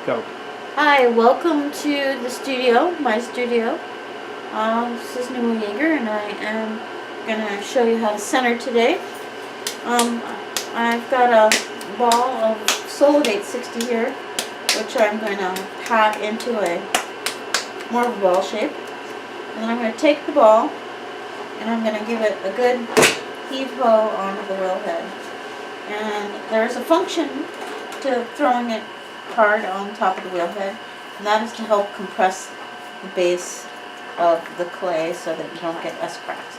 Go. Hi, welcome to the studio, my studio. This is Nemo Yeager, and I am going to show you how to center today. I've got a ball of Solidate 60 here, which I'm going to pat into more of a ball shape. And then I'm going to take the ball, and I'm going to give it a good heave-ho onto the wheel head. And there's a function to throwing it hard on top of the wheel head, and that is to help compress the base of the clay so that you don't get S-cracks.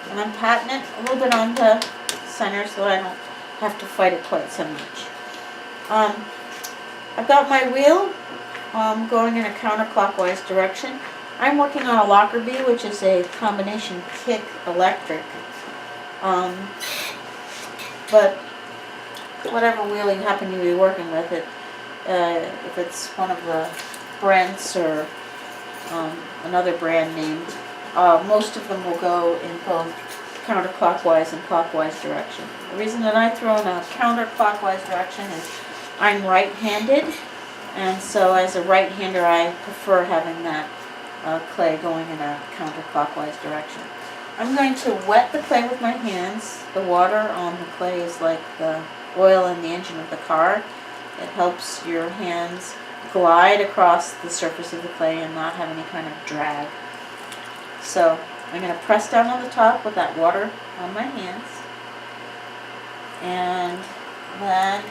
And I'm patting it a little bit onto center so I don't have to fight it quite so much. I've got my wheel going in a counterclockwise direction. I'm working on a Lockerbie, which is a combination kick electric. But whatever wheel you happen to be working with, if it's one of the Brents or another brand name, most of them will go in both counterclockwise and clockwise direction. The reason that I throw in a counterclockwise direction is I'm right-handed, and so as a right-hander I prefer having that clay going in a counterclockwise direction. I'm going to wet the clay with my hands. The water on the clay is like the oil in the engine of the car. It helps your hands glide across the surface of the clay and not have any kind of drag. So I'm going to press down on the top with that water on my hands, and then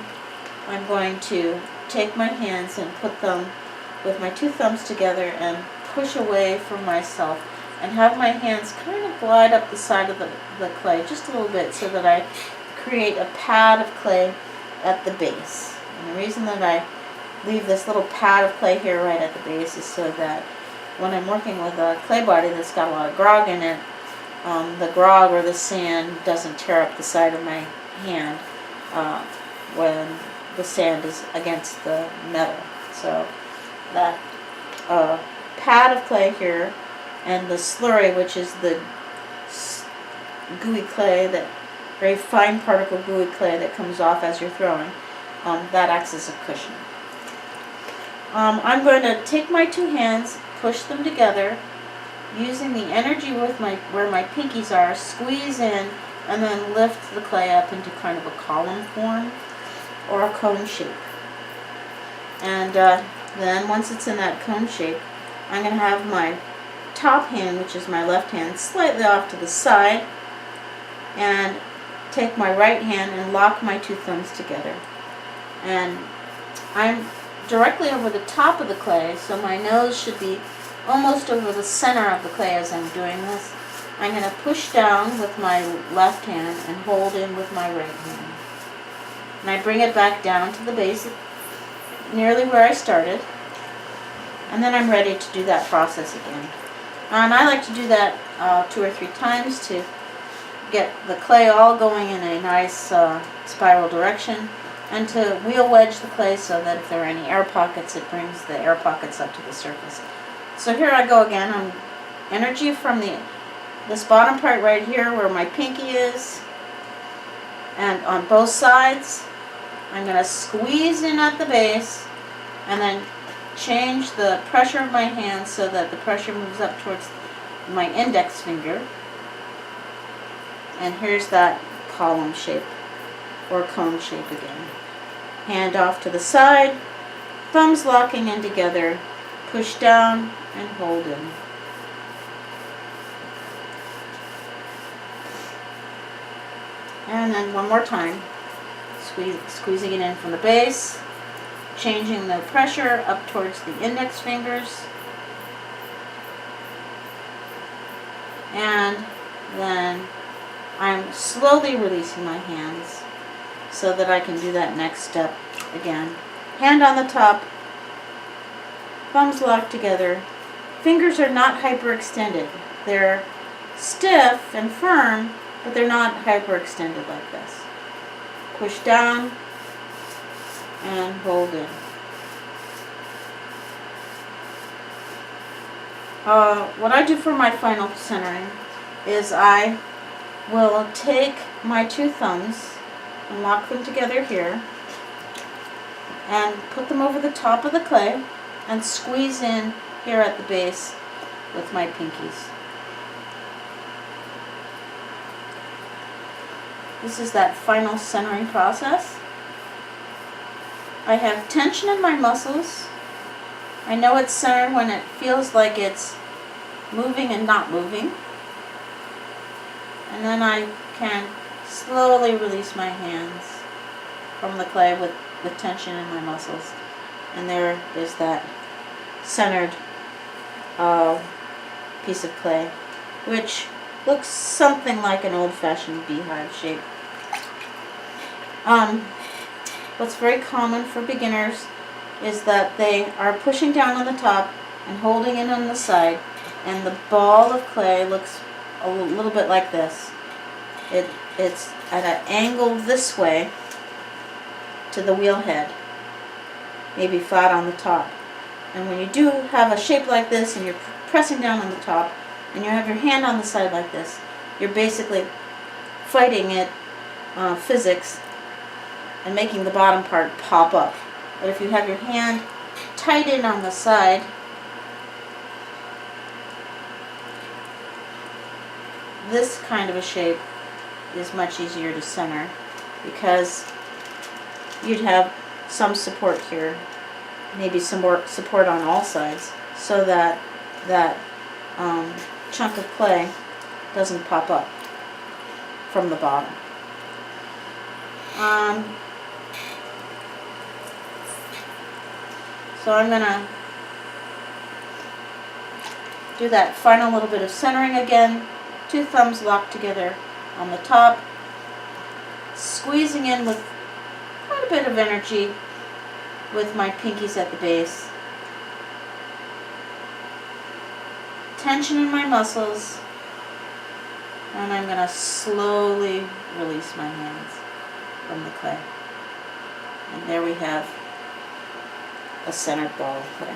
I'm going to take my hands and put them with my two thumbs together and push away from myself and have my hands kind of glide up the side of the clay just a little bit so that I create a pad of clay at the base. And the reason that I leave this little pad of clay here right at the base is so that when I'm working with a clay body that's got a lot of grog in it, the grog or the sand doesn't tear up the side of my hand when the sand is against the metal. So that pad of clay here and the slurry, which is the gooey clay, that very fine particle gooey clay that comes off as you're throwing, that acts as a cushion. I'm going to take my two hands, push them together, using the energy with where my pinkies are, squeeze in, and then lift the clay up into kind of a column form or a cone shape. And then once it's in that cone shape, I'm going to have my top hand, which is my left hand, slightly off to the side, and take my right hand and lock my two thumbs together. And I'm directly over the top of the clay, so my nose should be almost over the center of the clay as I'm doing this. I'm going to push down with my left hand and hold in with my right hand. And I bring it back down to the base, nearly where I started. And then I'm ready to do that process again. And I like to do that 2 or 3 times to get the clay all going in a nice spiral direction, and to wheel wedge the clay so that if there are any air pockets, it brings the air pockets up to the surface. So here I go again. I'm energy from this bottom part right here where my pinky is, and on both sides I'm going to squeeze in at the base and then change the pressure of my hand so that the pressure moves up towards my index finger. And here's that column shape or cone shape again. Hand off to the side, thumbs locking in together, push down and hold in. And then one more time, squeezing it in from the base, changing the pressure up towards the index fingers, and then I'm slowly releasing my hands so that I can do that next step again. Hand on the top, thumbs locked together. Fingers are not hyperextended. They're stiff and firm, but they're not hyperextended like this. Push down and hold in. What I do for my final centering is I will take my two thumbs and lock them together here, and put them over the top of the clay and squeeze in here at the base with my pinkies. This is that final centering process. I have tension in my muscles. I know it's centered when it feels like it's moving and not moving. And then I can slowly release my hands from the clay with tension in my muscles. And there is that centered piece of clay, which looks something like an old-fashioned beehive shape. What's very common for beginners is that they are pushing down on the top and holding it on the side, and the ball of clay looks a little bit like this. It's at an angle this way to the wheel head, maybe flat on the top. And when you do have a shape like this and you're pressing down on the top and you have your hand on the side like this, you're basically fighting it, physics, and making the bottom part pop up. But if you have your hand tight in on the side, this kind of a shape is much easier to center because you'd have some support here, maybe some more support on all sides, so that that chunk of clay doesn't pop up from the bottom. So I'm going to do that final little bit of centering again. Two thumbs locked together on the top, squeezing in with quite a bit of energy with my pinkies at the base. Tension in my muscles, and I'm going to slowly release my hands from the clay. And there we have a centered ball of clay.